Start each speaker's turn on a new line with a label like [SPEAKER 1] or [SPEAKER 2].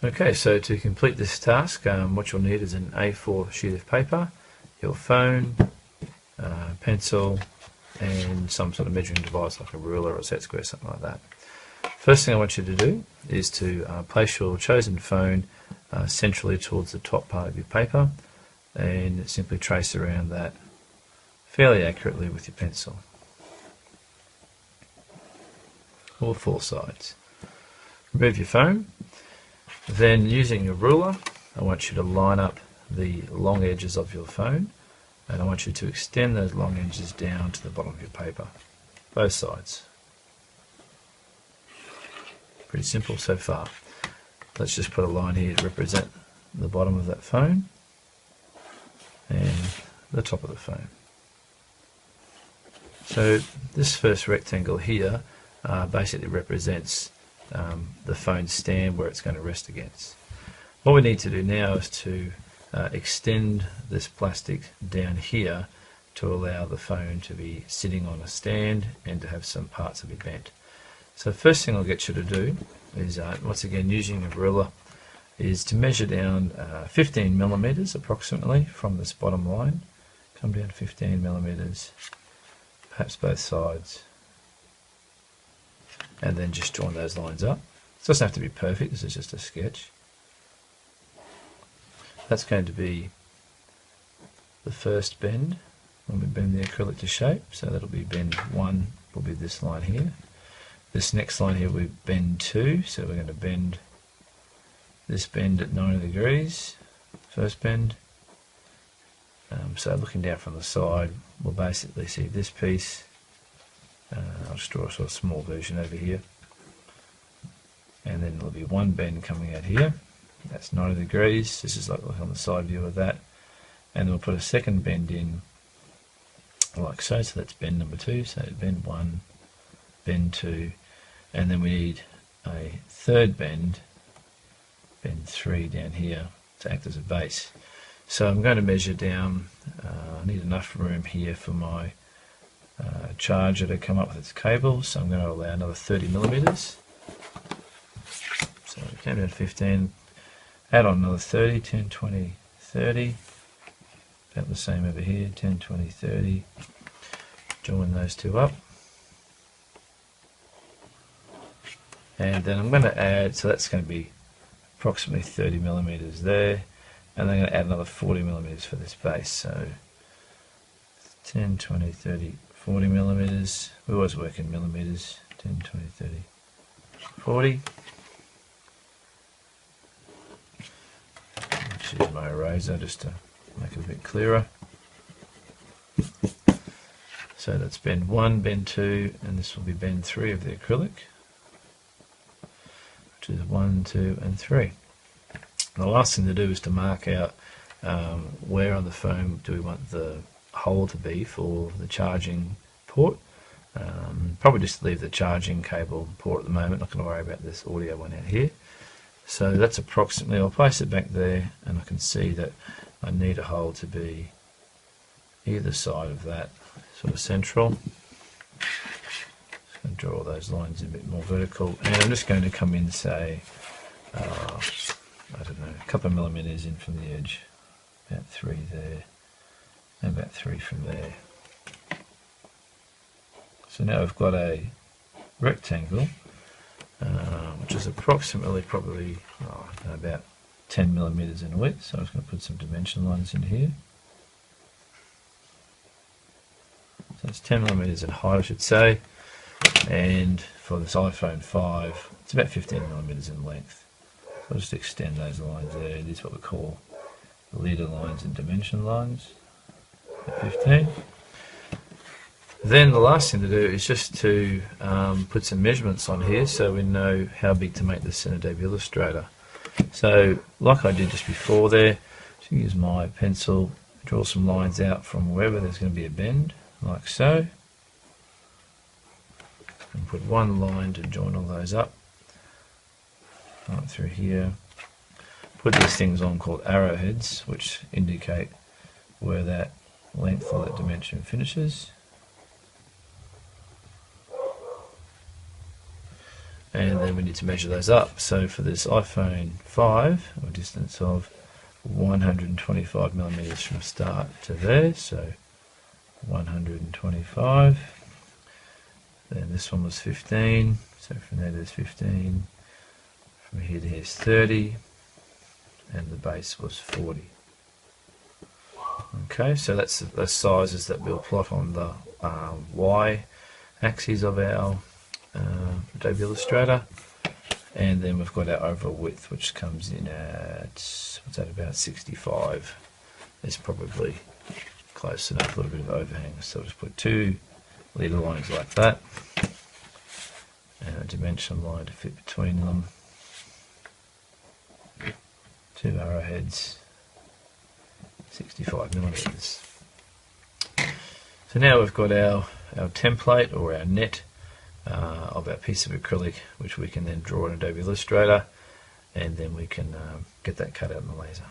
[SPEAKER 1] Okay, so to complete this task, what you'll need is an A4 sheet of paper, your phone, pencil, and some sort of measuring device like a ruler or a set square, something like that. First thing I want you to do is to place your chosen phone centrally towards the top part of your paper and simply trace around that fairly accurately with your pencil. All four sides. Remove your phone. Then, using your ruler, I want you to line up the long edges of your phone, and I want you to extend those long edges down to the bottom of your paper, both sides. Pretty simple so far. Let's just put a line here to represent the bottom of that phone and the top of the phone. So this first rectangle here basically represents the phone stand where it's going to rest against. What we need to do now is to extend this plastic down here to allow the phone to be sitting on a stand and to have some parts to be bent. So the first thing I'll get you to do is, once again using a ruler, is to measure down 15 millimeters approximately from this bottom line. Come down 15 millimeters, perhaps both sides, and then just join those lines up. It doesn't have to be perfect, this is just a sketch. That's going to be the first bend when we bend the acrylic to shape, so that'll be bend 1, will be this line here. This next line here we bend 2, so we're going to bend this bend at 90 degrees, first bend. So looking down from the side, we'll basically see this piece. I'll just draw a sort of small version over here. And then there'll be one bend coming out here. That's 90 degrees. This is like on the side view of that. And then we'll put a second bend in like so. So that's bend number 2. So bend 1, bend 2. And then we need a third bend, bend 3 down here to act as a base. So I'm going to measure down. I need enough room here for my charger to come up with its cable, so I'm going to allow another 30 millimeters. So we came down to 15, add on another 30, 10, 20, 30. About the same over here, 10, 20, 30. Join those two up. And then I'm going to add, so that's going to be approximately 30 millimeters there. And then I'm going to add another 40 millimeters for this base. So 10, 20, 30, 40 millimeters. We always work in millimeters. 10, 20, 30, 40. I'll use my eraser just to make it a bit clearer. So that's bend 1, bend 2, and this will be bend 3 of the acrylic, which is 1, 2, and 3. And the last thing to do is to mark out where on the phone do we want the hole to be for the charging port. Probably just leave the charging cable port at the moment, not going to worry about this audio one out here. So that's approximately, I'll place it back there and I can see that I need a hole to be either side of that, sort of central. Just going to draw those lines a bit more vertical, and I'm just going to come in, say, I don't know, a couple of millimeters in from the edge, about 3 there, and about 3 from there. So now I've got a rectangle, which is approximately probably about 10 millimeters in width. So I'm just going to put some dimension lines in here. So it's 10 millimeters in height, I should say, and for this iPhone 5, it's about 15 millimeters in length. So I'll just extend those lines there. These are what we call leader lines and dimension lines at 15. Then the last thing to do is just to put some measurements on here so we know how big to make the Cinedav Illustrator. So like I did just before there, just use my pencil, draw some lines out from wherever there's going to be a bend, like so. And put one line to join all those up, right through here. Put these things on called arrowheads, which indicate where that length or that dimension finishes. and then we need to measure those up. So for this iPhone 5, a distance of 125 millimeters from start to there, so 125. Then this one was 15, so from there there's 15. From here to here is 30, and the base was 40. Okay, so that's the sizes that we'll plot on the Y axis of our Adobe Illustrator, and then we've got our overall width, which comes in at, what's that, about 65. It's probably close enough, a little bit of overhang, so I'll just put 2 leader lines like that, and a dimension line to fit between them, 2 arrowheads, 65 millimeters. So now we've got our template or our net of our piece of acrylic, which we can then draw in Adobe Illustrator, and then we can get that cut out in the laser.